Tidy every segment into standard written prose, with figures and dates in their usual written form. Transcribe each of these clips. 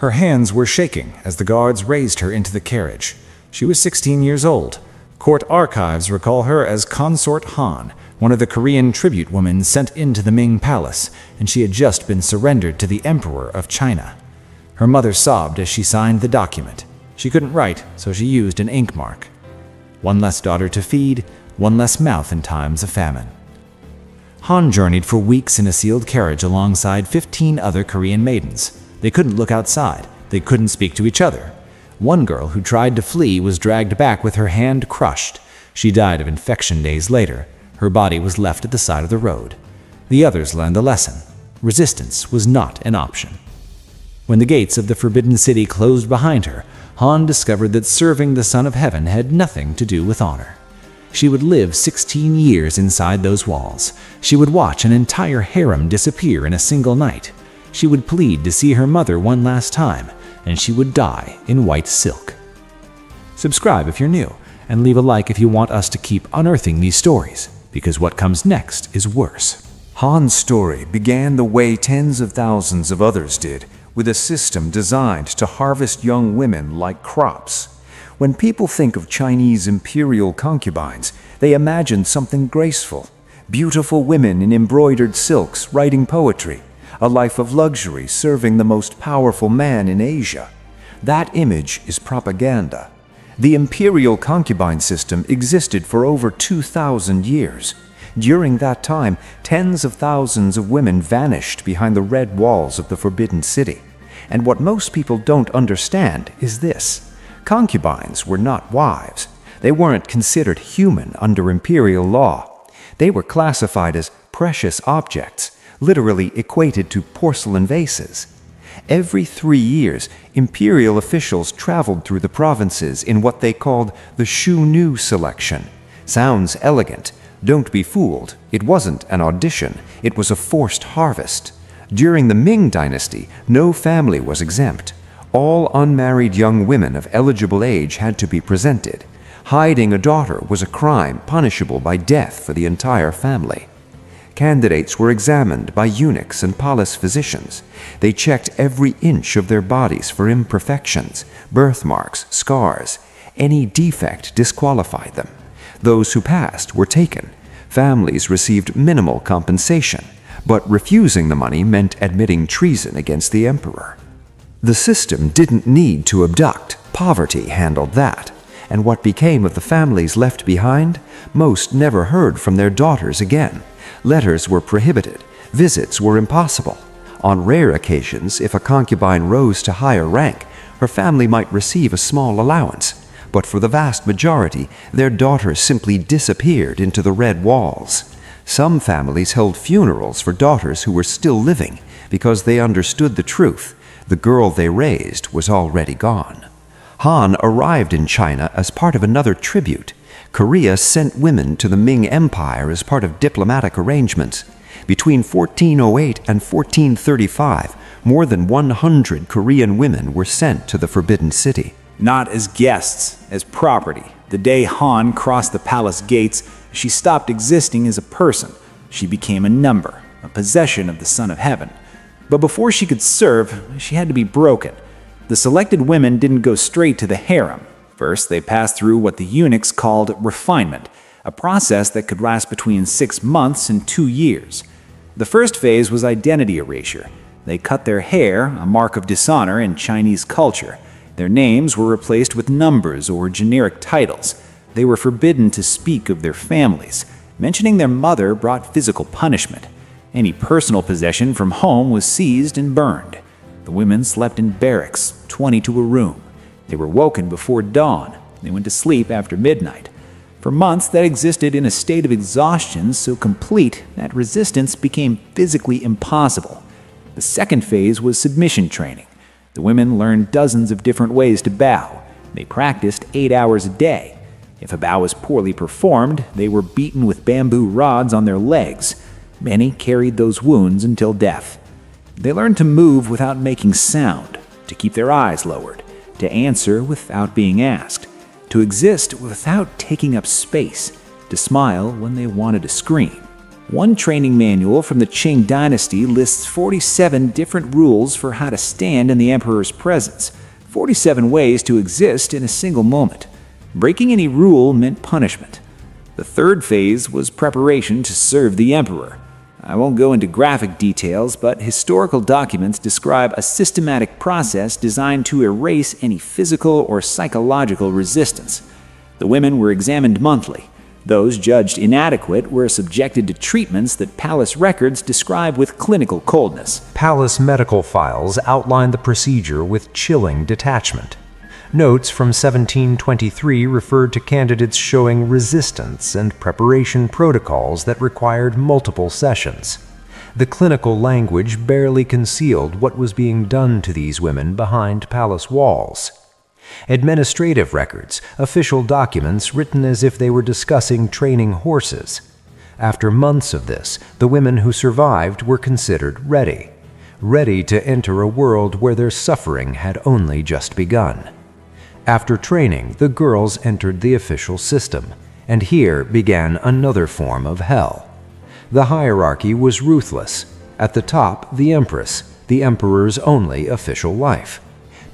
Her hands were shaking as the guards raised her into the carriage. She was 16 years old. Court archives recall her as Consort Han, one of the Korean tribute women sent into the Ming palace, and she had just been surrendered to the Emperor of China. Her mother sobbed as she signed the document. She couldn't write, so she used an ink mark. One less daughter to feed, one less mouth in times of famine. Han journeyed for weeks in a sealed carriage alongside 15 other Korean maidens. They couldn't look outside. They couldn't speak to each other. One girl who tried to flee was dragged back with her hand crushed. She died of infection days later. Her body was left at the side of the road. The others learned the lesson. Resistance was not an option. When the gates of the Forbidden City closed behind her, Han discovered that serving the Son of Heaven had nothing to do with honor. She would live 16 years inside those walls. She would watch an entire harem disappear in a single night. She would plead to see her mother one last time, and she would die in white silk. Subscribe if you're new, and leave a like if you want us to keep unearthing these stories, because what comes next is worse. Han's story began the way tens of thousands of others did, with a system designed to harvest young women like crops. When people think of Chinese imperial concubines, they imagine something graceful, beautiful women in embroidered silks writing poetry, a life of luxury serving the most powerful man in Asia. That image is propaganda. The imperial concubine system existed for over 2,000 years. During that time, tens of thousands of women vanished behind the red walls of the Forbidden City. And what most people don't understand is this. Concubines were not wives. They weren't considered human under imperial law. They were classified as precious objects, literally equated to porcelain vases. Every 3 years, imperial officials traveled through the provinces in what they called the Shu Nu selection. Sounds elegant. Don't be fooled. It wasn't an audition. It was a forced harvest. During the Ming Dynasty, no family was exempt. All unmarried young women of eligible age had to be presented. Hiding a daughter was a crime punishable by death for the entire family. Candidates were examined by eunuchs and palace physicians. They checked every inch of their bodies for imperfections, birthmarks, scars. Any defect disqualified them. Those who passed were taken. Families received minimal compensation, but refusing the money meant admitting treason against the emperor. The system didn't need to abduct. Poverty handled that. And what became of the families left behind? Most never heard from their daughters again. Letters were prohibited. Visits were impossible. On rare occasions, if a concubine rose to higher rank, her family might receive a small allowance. But for the vast majority, their daughters simply disappeared into the red walls. Some families held funerals for daughters who were still living because they understood the truth. The girl they raised was already gone. Han arrived in China as part of another tribute. Korea sent women to the Ming Empire as part of diplomatic arrangements. Between 1408 and 1435, more than 100 Korean women were sent to the Forbidden City. Not as guests, as property. The day Han crossed the palace gates, she stopped existing as a person. She became a number, a possession of the Son of Heaven. But before she could serve, she had to be broken. The selected women didn't go straight to the harem. First, they passed through what the eunuchs called refinement, a process that could last between 6 months and 2 years. The first phase was identity erasure. They cut their hair, a mark of dishonor in Chinese culture. Their names were replaced with numbers or generic titles. They were forbidden to speak of their families. Mentioning their mother brought physical punishment. Any personal possession from home was seized and burned. The women slept in barracks, 20 to a room. They were woken before dawn. They went to sleep after midnight. For months, they existed in a state of exhaustion so complete that resistance became physically impossible. The second phase was submission training. The women learned dozens of different ways to bow. They practiced 8 hours a day. If a bow was poorly performed, they were beaten with bamboo rods on their legs. Many carried those wounds until death. They learned to move without making sound, to keep their eyes lowered, to answer without being asked, to exist without taking up space, to smile when they wanted to scream. One training manual from the Qing Dynasty lists 47 different rules for how to stand in the emperor's presence, 47 ways to exist in a single moment. Breaking any rule meant punishment. The third phase was preparation to serve the emperor. I won't go into graphic details, but historical documents describe a systematic process designed to erase any physical or psychological resistance. The women were examined monthly. Those judged inadequate were subjected to treatments that palace records describe with clinical coldness. Palace medical files outline the procedure with chilling detachment. Notes from 1723 referred to candidates showing resistance and preparation protocols that required multiple sessions. The clinical language barely concealed what was being done to these women behind palace walls. Administrative records, official documents written as if they were discussing training horses. After months of this, the women who survived were considered ready to enter a world where their suffering had only just begun. After training, the girls entered the official system, and here began another form of hell. The hierarchy was ruthless. At the top, the empress, the emperor's only official wife.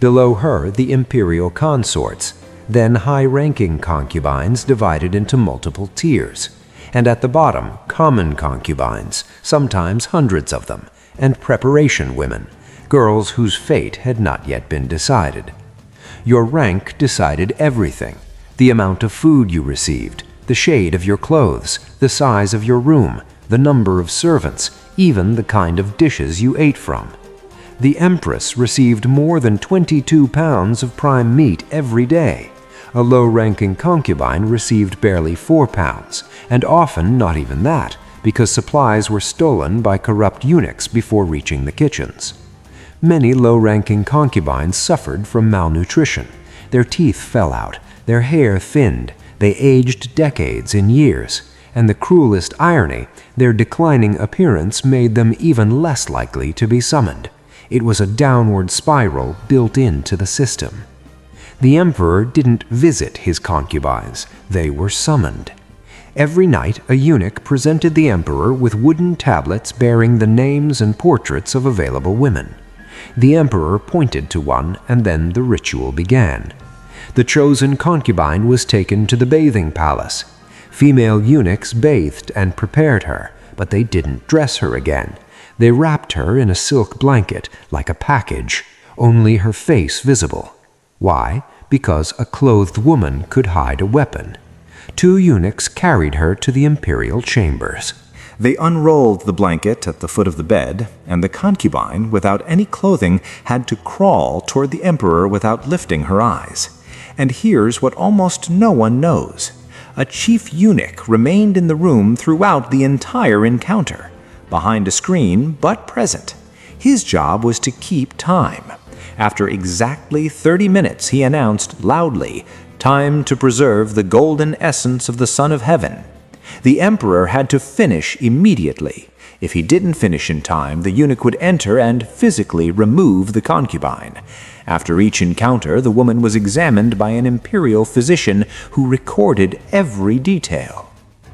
Below her, the imperial consorts, then high-ranking concubines divided into multiple tiers, and at the bottom, common concubines, sometimes hundreds of them, and preparation women, girls whose fate had not yet been decided. Your rank decided everything: the amount of food you received, the shade of your clothes, the size of your room, the number of servants, even the kind of dishes you ate from. The empress received more than 22 pounds of prime meat every day. A low-ranking concubine received barely 4 pounds, and often not even that, because supplies were stolen by corrupt eunuchs before reaching the kitchens. Many low-ranking concubines suffered from malnutrition. Their teeth fell out, their hair thinned, they aged decades in years, and the cruelest irony, their declining appearance made them even less likely to be summoned. It was a downward spiral built into the system. The emperor didn't visit his concubines, they were summoned. Every night, a eunuch presented the emperor with wooden tablets bearing the names and portraits of available women. The emperor pointed to one, and then the ritual began. The chosen concubine was taken to the bathing palace. Female eunuchs bathed and prepared her, but they didn't dress her again. They wrapped her in a silk blanket, like a package, only her face visible. Why? Because a clothed woman could hide a weapon. 2 eunuchs carried her to the imperial chambers. They unrolled the blanket at the foot of the bed, and the concubine, without any clothing, had to crawl toward the emperor without lifting her eyes. And here's what almost no one knows. A chief eunuch remained in the room throughout the entire encounter, behind a screen but present. His job was to keep time. After exactly 30 minutes, he announced loudly, "Time to preserve the golden essence of the Son of Heaven." The emperor had to finish immediately. If he didn't finish in time, the eunuch would enter and physically remove the concubine. After each encounter, the woman was examined by an imperial physician who recorded every detail.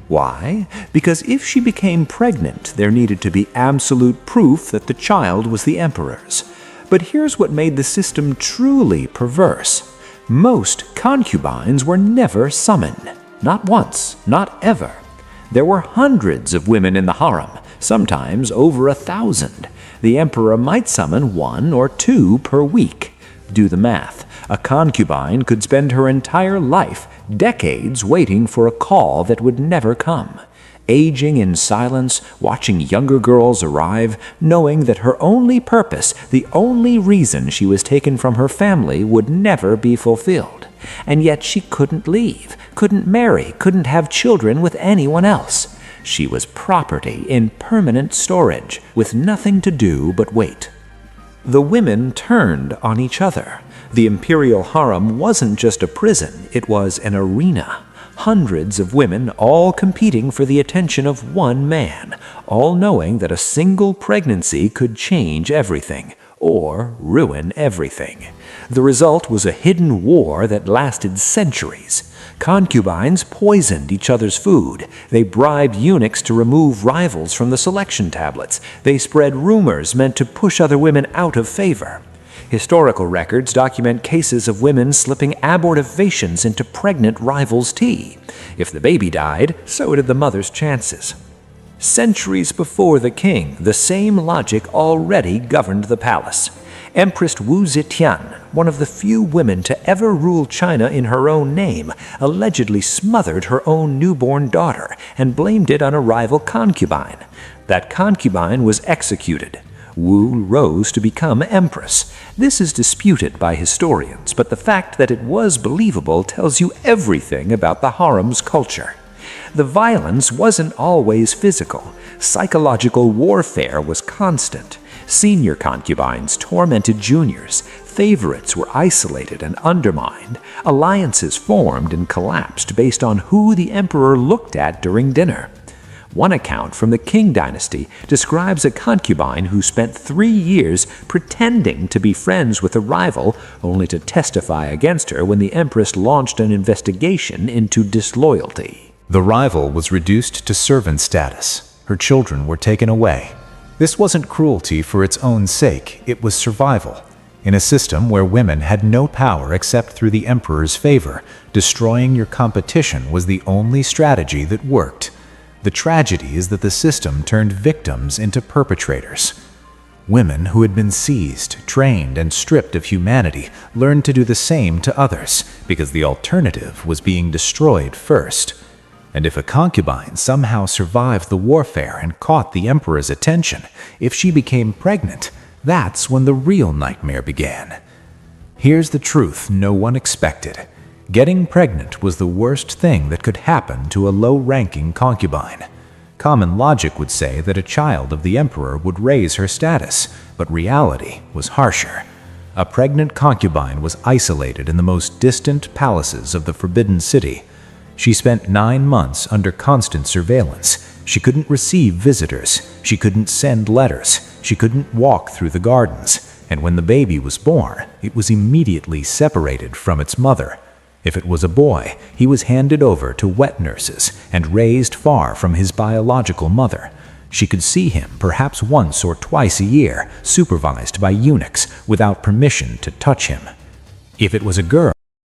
Why? Because if she became pregnant, there needed to be absolute proof that the child was the emperor's. But here's what made the system truly perverse. Most concubines were never summoned. Not once, not ever. There were hundreds of women in the harem, sometimes over 1,000. The emperor might summon 1 or 2 per week. Do the math. A concubine could spend her entire life, decades, waiting for a call that would never come. Aging in silence, watching younger girls arrive, knowing that her only purpose, the only reason she was taken from her family, would never be fulfilled. And yet she couldn't leave, couldn't marry, couldn't have children with anyone else. She was property in permanent storage, with nothing to do but wait. The women turned on each other. The imperial harem wasn't just a prison, it was an arena. Hundreds of women all competing for the attention of one man, all knowing that a single pregnancy could change everything, or ruin everything. The result was a hidden war that lasted centuries. Concubines poisoned each other's food. They bribed eunuchs to remove rivals from the selection tablets. They spread rumors meant to push other women out of favor. Historical records document cases of women slipping abortivations into pregnant rivals' tea. If the baby died, so did the mother's chances. Centuries before the king, the same logic already governed the palace. Empress Wu Zetian, one of the few women to ever rule China in her own name, allegedly smothered her own newborn daughter and blamed it on a rival concubine. That concubine was executed. Wu rose to become empress. This is disputed by historians, but the fact that it was believable tells you everything about the harem's culture. The violence wasn't always physical. Psychological warfare was constant. Senior concubines tormented juniors. Favorites were isolated and undermined. Alliances formed and collapsed based on who the emperor looked at during dinner. One account from the Qing Dynasty describes a concubine who spent 3 years pretending to be friends with a rival, only to testify against her when the empress launched an investigation into disloyalty. The rival was reduced to servant status. Her children were taken away. This wasn't cruelty for its own sake, it was survival. In a system where women had no power except through the emperor's favor, destroying your competition was the only strategy that worked. The tragedy is that the system turned victims into perpetrators. Women who had been seized, trained, and stripped of humanity learned to do the same to others, because the alternative was being destroyed first. And if a concubine somehow survived the warfare and caught the emperor's attention, if she became pregnant, that's when the real nightmare began. Here's the truth no one expected. Getting pregnant was the worst thing that could happen to a low-ranking concubine. Common logic would say that a child of the emperor would raise her status, but reality was harsher. A pregnant concubine was isolated in the most distant palaces of the Forbidden City. She spent 9 months under constant surveillance. She couldn't receive visitors. She couldn't send letters. She couldn't walk through the gardens. And when the baby was born, it was immediately separated from its mother. If it was a boy, he was handed over to wet nurses and raised far from his biological mother. She could see him perhaps once or twice a year, supervised by eunuchs, without permission to touch him. If it was a girl,